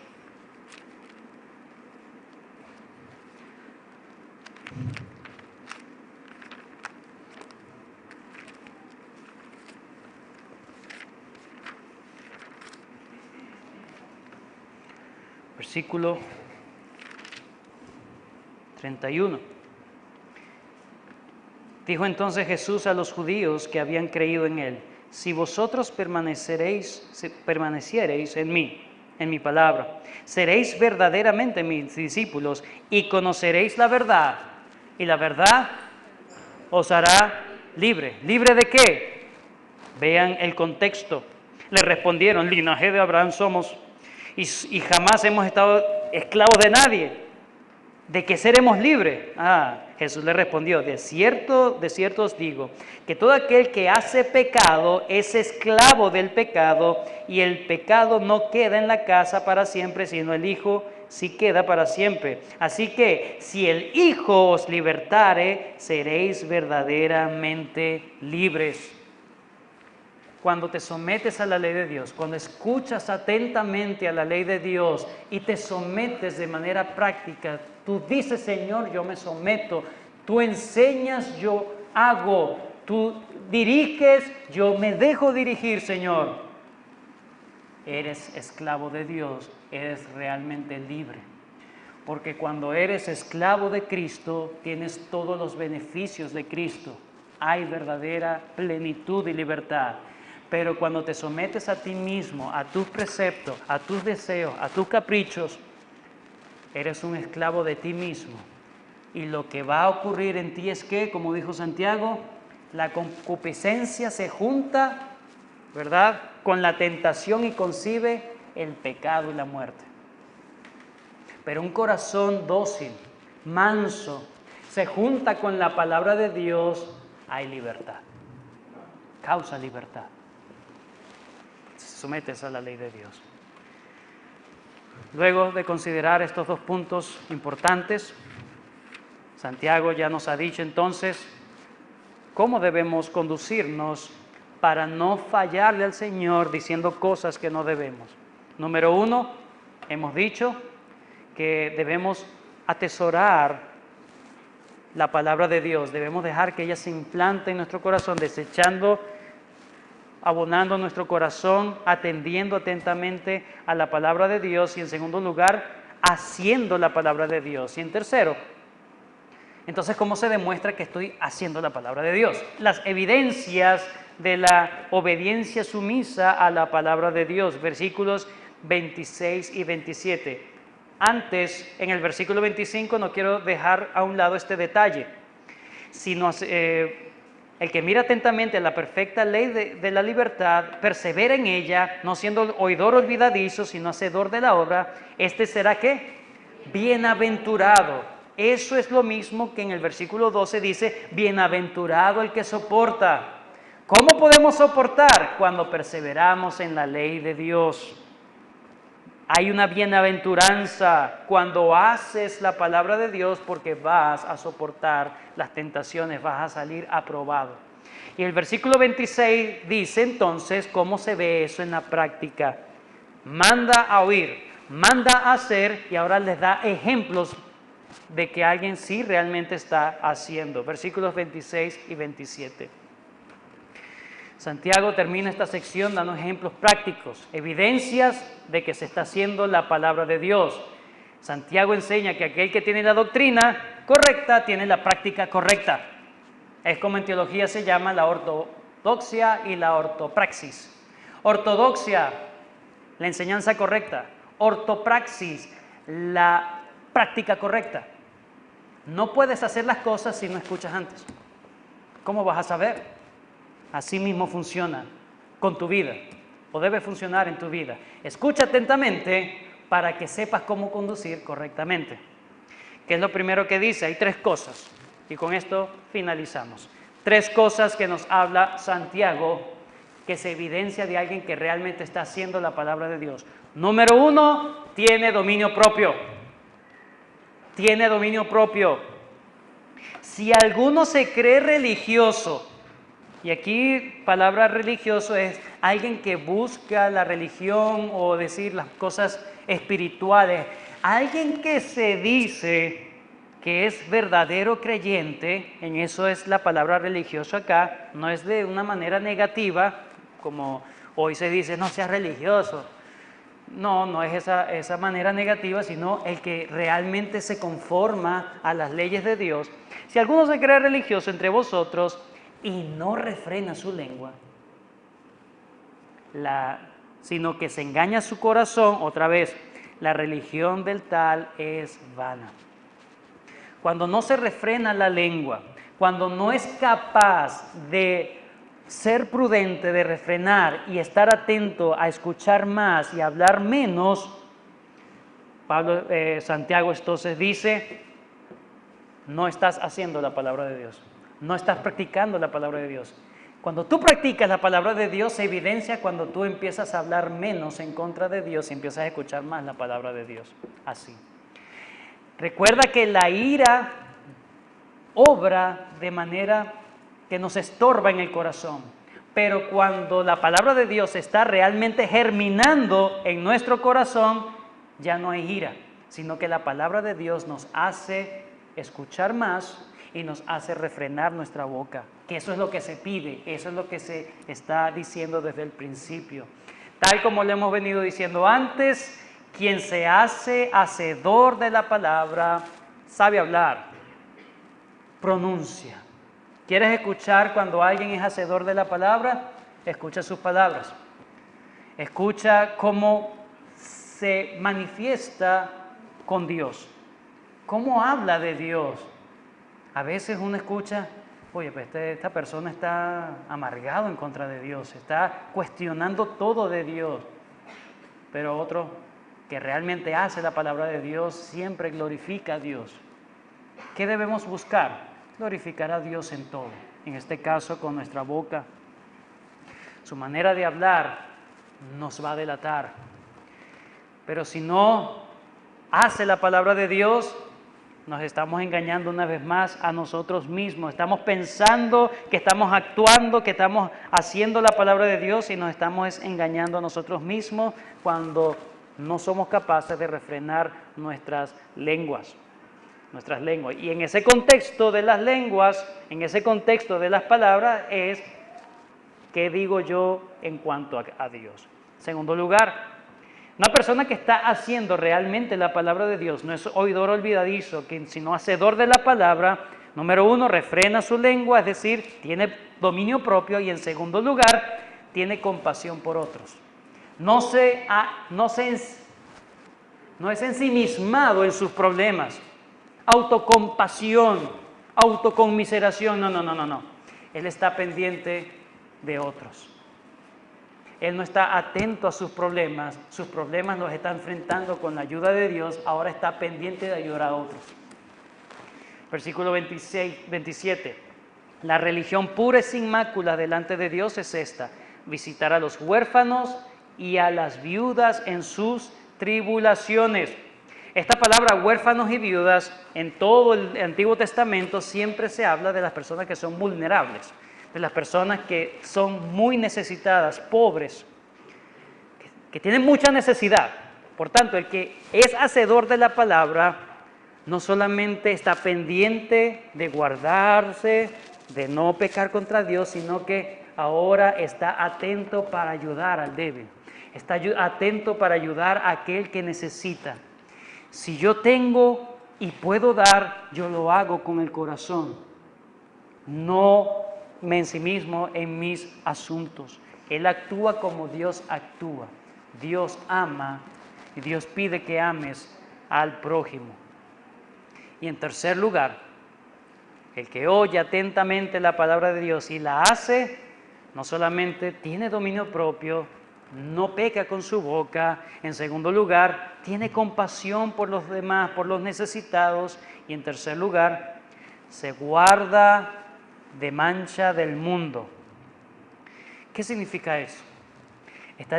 Versículo 31. Dijo entonces Jesús a los judíos que habían creído en él: si vosotros permaneciereis en mí, en mi palabra, seréis verdaderamente mis discípulos y conoceréis la verdad, y la verdad os hará libre. ¿Libre de qué? Vean el contexto. Le respondieron: linaje de Abraham somos y jamás hemos estado esclavos de nadie. ¿De qué seremos libres? Jesús le respondió: de cierto os digo, que todo aquel que hace pecado es esclavo del pecado, y el pecado no queda en la casa para siempre, sino el Hijo sí queda para siempre. Así que si el Hijo os libertare, seréis verdaderamente libres. Cuando te sometes a la ley de Dios, cuando escuchas atentamente a la ley de Dios y te sometes de manera práctica, tú dices: Señor, yo me someto. Tú enseñas, yo hago. Tú diriges, yo me dejo dirigir, Señor. Eres esclavo de Dios, eres realmente libre. Porque cuando eres esclavo de Cristo, tienes todos los beneficios de Cristo. Hay verdadera plenitud y libertad. Pero cuando te sometes a ti mismo, a tus preceptos, a tus deseos, a tus caprichos, eres un esclavo de ti mismo. Y lo que va a ocurrir en ti es que, como dijo Santiago, la concupiscencia se junta, ¿verdad?, con la tentación y concibe el pecado y la muerte. Pero un corazón dócil, manso, se junta con la palabra de Dios, hay libertad. Causa libertad. Sometes a la ley de Dios. Luego de considerar estos dos puntos importantes, Santiago ya nos ha dicho entonces cómo debemos conducirnos para no fallarle al Señor diciendo cosas que no debemos. Número 1, hemos dicho que debemos atesorar la palabra de Dios, debemos dejar que ella se implante en nuestro corazón, abonando nuestro corazón, atendiendo atentamente a la palabra de Dios, y en segundo lugar, haciendo la palabra de Dios. Y en tercero, entonces, ¿cómo se demuestra que estoy haciendo la palabra de Dios? Las evidencias de la obediencia sumisa a la palabra de Dios, versículos 26 y 27. Antes, en el versículo 25, no quiero dejar a un lado este detalle. El que mira atentamente a la perfecta ley de la libertad, persevera en ella, no siendo oidor olvidadizo, sino hacedor de la obra, este será ¿qué? Bienaventurado. Eso es lo mismo que en el versículo 12 dice: bienaventurado el que soporta. ¿Cómo podemos soportar? Cuando perseveramos en la ley de Dios. Hay una bienaventuranza cuando haces la palabra de Dios, porque vas a soportar las tentaciones, vas a salir aprobado. Y el versículo 26 dice entonces cómo se ve eso en la práctica. Manda a oír, manda a hacer, y ahora les da ejemplos de que alguien sí realmente está haciendo. Versículos 26 y 27. Santiago termina esta sección dando ejemplos prácticos, evidencias de que se está haciendo la palabra de Dios. Santiago enseña que aquel que tiene la doctrina correcta tiene la práctica correcta. Es como en teología se llama la ortodoxia y la ortopraxis. Ortodoxia, la enseñanza correcta. Ortopraxis, la práctica correcta. No puedes hacer las cosas si no escuchas antes. ¿Cómo vas a saber? Así mismo funciona con tu vida, o debe funcionar en tu vida. Escucha atentamente para que sepas cómo conducir correctamente. ¿Qué es lo primero que dice? Hay 3 cosas, y con esto finalizamos. 3 cosas que nos habla Santiago, que se evidencia de alguien que realmente está haciendo la palabra de Dios. Número 1, tiene dominio propio. Tiene dominio propio. Si alguno se cree religioso Y aquí palabra religioso es alguien que busca la religión o decir las cosas espirituales. Alguien que se dice que es verdadero creyente, en eso es la palabra religioso acá, no es de una manera negativa, como hoy se dice, no seas religioso. No, no es esa manera negativa, sino el que realmente se conforma a las leyes de Dios. Si alguno se cree religioso entre vosotros y no refrena su lengua, sino que se engaña su corazón, otra vez, la religión del tal es vana. Cuando no se refrena la lengua, cuando no es capaz de ser prudente, de refrenar y estar atento a escuchar más y hablar menos, Santiago entonces dice, no estás haciendo la palabra de Dios, no estás practicando la palabra de Dios. Cuando tú practicas la palabra de Dios, se evidencia cuando tú empiezas a hablar menos en contra de Dios y empiezas a escuchar más la palabra de Dios. Así. Recuerda que la ira obra de manera que nos estorba en el corazón, pero cuando la palabra de Dios está realmente germinando en nuestro corazón, ya no hay ira, sino que la palabra de Dios nos hace escuchar más y nos hace refrenar nuestra boca, que eso es lo que se pide, eso es lo que se está diciendo desde el principio. Tal como lo hemos venido diciendo antes, quien se hace hacedor de la palabra sabe hablar, pronuncia. ¿Quieres escuchar cuando alguien es hacedor de la palabra? Escucha sus palabras. Escucha cómo se manifiesta con Dios, cómo habla de Dios. A veces uno escucha, oye, pues esta persona está amargado en contra de Dios, está cuestionando todo de Dios. Pero otro que realmente hace la palabra de Dios siempre glorifica a Dios. ¿Qué debemos buscar? Glorificar a Dios en todo, en este caso con nuestra boca. Su manera de hablar nos va a delatar. Pero si no hace la palabra de Dios, nos estamos engañando una vez más a nosotros mismos. Estamos pensando que estamos actuando, que estamos haciendo la palabra de Dios y nos estamos engañando a nosotros mismos cuando no somos capaces de refrenar nuestras lenguas. Y en ese contexto de las lenguas, en ese contexto de las palabras es ¿qué digo yo en cuanto a Dios? Segundo lugar, una persona que está haciendo realmente la palabra de Dios no es oidor olvidadizo, sino hacedor de la palabra. Número uno, refrena su lengua, es decir, tiene dominio propio, y en segundo lugar, tiene compasión por otros. No es ensimismado en sus problemas. Autocompasión, autoconmiseración, no. Él está pendiente de otros. Él no está atento a sus problemas los está enfrentando con la ayuda de Dios, ahora está pendiente de ayudar a otros. Versículo 27, la religión pura y sin mácula delante de Dios es esta: visitar a los huérfanos y a las viudas en sus tribulaciones. Esta palabra huérfanos y viudas en todo el Antiguo Testamento siempre se habla de las personas que son vulnerables, de las personas que son muy necesitadas, pobres, que tienen mucha necesidad. Por tanto, el que es hacedor de la palabra no solamente está pendiente de guardarse, de no pecar contra Dios, sino que ahora está atento para ayudar al débil, está atento para ayudar a aquel que necesita. Si yo tengo y puedo dar, yo lo hago con el corazón. No me ensimismo en mis asuntos. Él actúa como Dios actúa. Dios ama y Dios pide que ames al prójimo. Y en tercer lugar, el que oye atentamente la palabra de Dios y la hace, no solamente tiene dominio propio, no peca con su boca. En segundo lugar, tiene compasión por los demás, por los necesitados. Y en tercer lugar, se guarda de mancha del mundo. ¿Qué significa eso? Está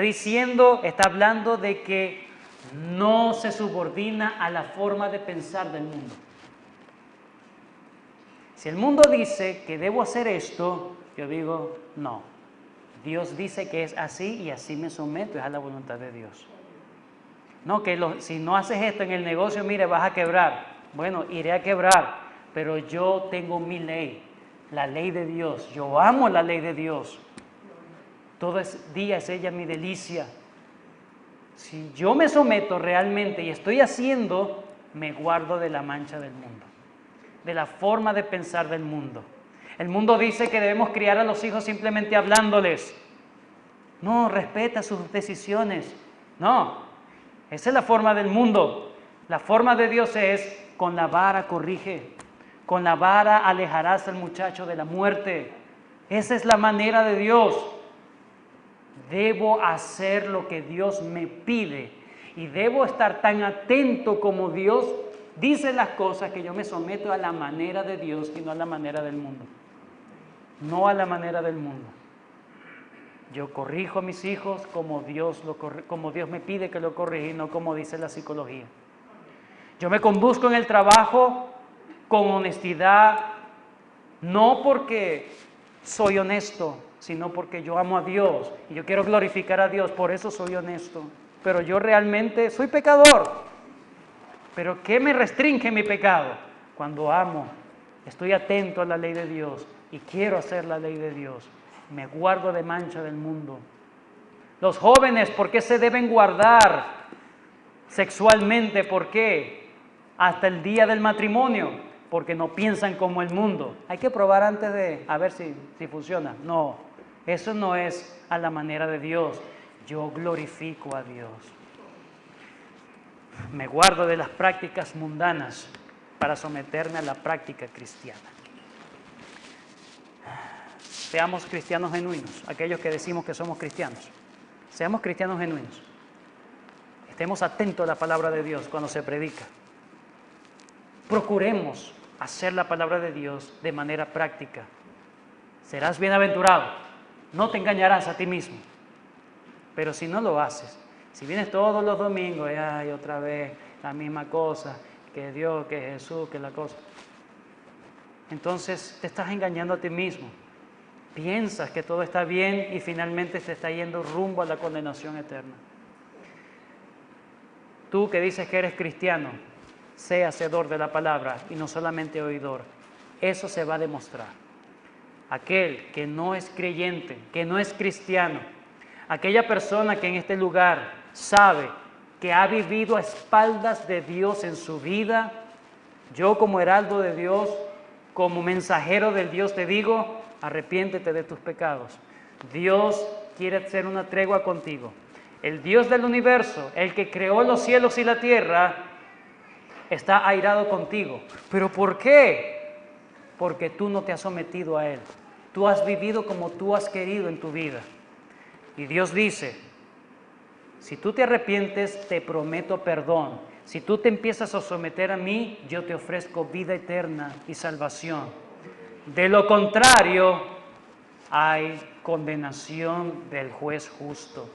hablando de que no se subordina a la forma de pensar del mundo. Si el mundo dice que debo hacer esto, Yo digo, no. Dios dice que es así y así me someto, es a la voluntad de Dios. No, que si no haces esto en el negocio, mire, vas a quebrar. Bueno, iré a quebrar, pero yo tengo mi ley, la ley de Dios. Yo amo la ley de Dios. Todo día es ella mi delicia. Si yo me someto realmente y estoy haciendo, me guardo de la mancha del mundo, de la forma de pensar del mundo. El mundo dice que debemos criar a los hijos simplemente hablándoles. No, respeta sus decisiones. No, esa es la forma del mundo. La forma de Dios es, con la vara corrige, con la vara alejarás al muchacho de la muerte. Esa es la manera de Dios. Debo hacer lo que Dios me pide y debo estar tan atento como Dios dice las cosas, que yo me someto a la manera de Dios y no a la manera del mundo. No a la manera del mundo. Yo corrijo a mis hijos como Dios me pide que lo corrija y no como dice la psicología. Yo me conduzco en el trabajo con honestidad, no porque soy honesto, sino porque yo amo a Dios y yo quiero glorificar a Dios, por eso soy honesto. Pero yo realmente soy pecador. ¿Pero qué me restringe mi pecado? Cuando amo, estoy atento a la ley de Dios y quiero hacer la ley de Dios. Me guardo de mancha del mundo. Los jóvenes, ¿por qué se deben guardar sexualmente? ¿Por qué? Hasta el día del matrimonio, porque no piensan como el mundo. Hay que probar antes de a ver si funciona. No, eso no es a la manera de Dios. Yo glorifico a Dios. Me guardo de las prácticas mundanas para someterme a la práctica cristiana. Seamos cristianos genuinos, aquellos que decimos que somos cristianos. Seamos cristianos genuinos. Estemos atentos a la palabra de Dios cuando se predica. Procuremos hacer la palabra de Dios de manera práctica. Serás bienaventurado, no te engañarás a ti mismo. Pero si no lo haces, si vienes todos los domingos, ay, otra vez la misma cosa, que Dios, que Jesús, que la cosa, entonces te estás engañando a ti mismo. Piensas que todo está bien y finalmente te está yendo rumbo a la condenación eterna. Tú que dices que eres cristiano, sé hacedor de la palabra y no solamente oidor. Eso se va a demostrar. Aquel que no es creyente, que no es cristiano, aquella persona que en este lugar sabe que ha vivido a espaldas de Dios en su vida, yo como heraldo de Dios, como mensajero del Dios te digo, arrepiéntete de tus pecados. Dios quiere hacer una tregua contigo. El Dios del universo, el que creó los cielos y la tierra, está airado contigo. ¿Pero por qué? Porque tú no te has sometido a Él. Tú has vivido como tú has querido en tu vida. Y Dios dice, si tú te arrepientes, te prometo perdón. Si tú te empiezas a someter a mí, yo te ofrezco vida eterna y salvación. De lo contrario, hay condenación del juez justo.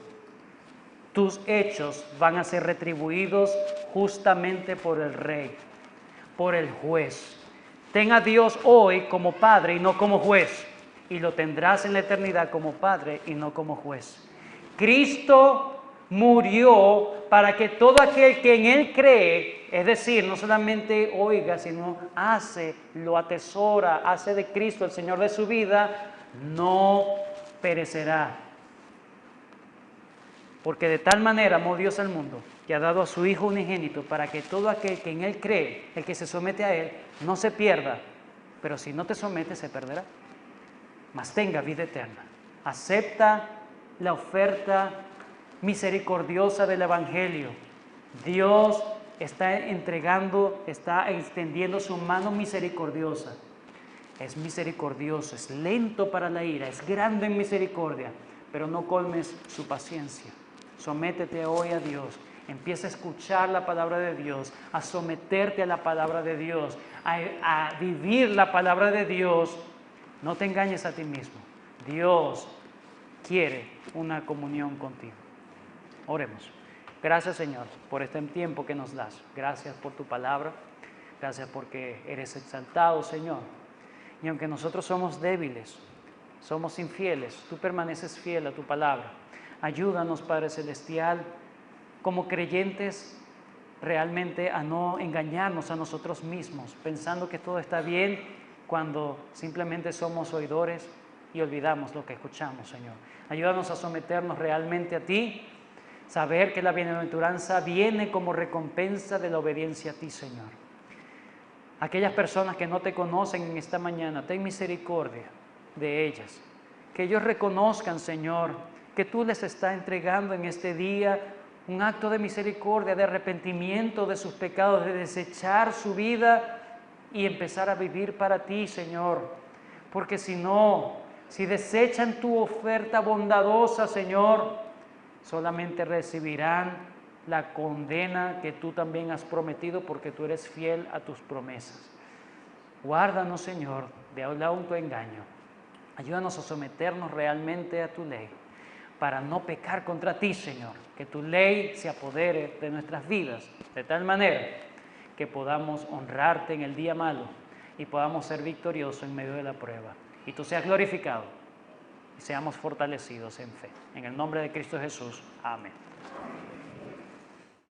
Tus hechos van a ser retribuidos justamente por el Rey, por el juez. Ten a Dios hoy como Padre y no como juez, y lo tendrás en la eternidad como Padre y no como juez. Cristo murió para que todo aquel que en Él cree, es decir, no solamente oiga, sino hace, lo atesora, hace de Cristo el Señor de su vida, no perecerá. Porque de tal manera amó Dios al mundo, que ha dado a su Hijo unigénito, para que todo aquel que en Él cree, el que se somete a Él, no se pierda, pero si no te sometes se perderá, mas tenga vida eterna. Acepta la oferta misericordiosa del Evangelio. Dios está extendiendo su mano misericordiosa. Es misericordioso, es lento para la ira, es grande en misericordia, pero no colmes su paciencia. Sométete hoy a Dios, empieza a escuchar la palabra de Dios, a someterte a la palabra de Dios, a vivir la palabra de Dios. No te engañes a ti mismo. Dios quiere una comunión contigo. Oremos. Gracias, Señor, por este tiempo que nos das. Gracias por tu palabra. Gracias porque eres exaltado, Señor. Y aunque nosotros somos débiles, somos infieles, tú permaneces fiel a tu palabra. Ayúdanos, Padre Celestial, como creyentes, realmente a no engañarnos a nosotros mismos, pensando que todo está bien cuando simplemente somos oidores y olvidamos lo que escuchamos, Señor. Ayúdanos a someternos realmente a ti, saber que la bienaventuranza viene como recompensa de la obediencia a ti, Señor. Aquellas personas que no te conocen en esta mañana, ten misericordia de ellas. Que ellos reconozcan, Señor, que tú les estás entregando en este día un acto de misericordia, de arrepentimiento de sus pecados, de desechar su vida y empezar a vivir para ti, Señor. Porque si no, si desechan tu oferta bondadosa, Señor, solamente recibirán la condena que tú también has prometido, porque tú eres fiel a tus promesas. Guárdanos, Señor, de autoengaño. Ayúdanos a someternos realmente a tu ley, para no pecar contra ti, Señor. Que tu ley se apodere de nuestras vidas, de tal manera que podamos honrarte en el día malo y podamos ser victoriosos en medio de la prueba. Y tú seas glorificado y seamos fortalecidos en fe. En el nombre de Cristo Jesús. Amén.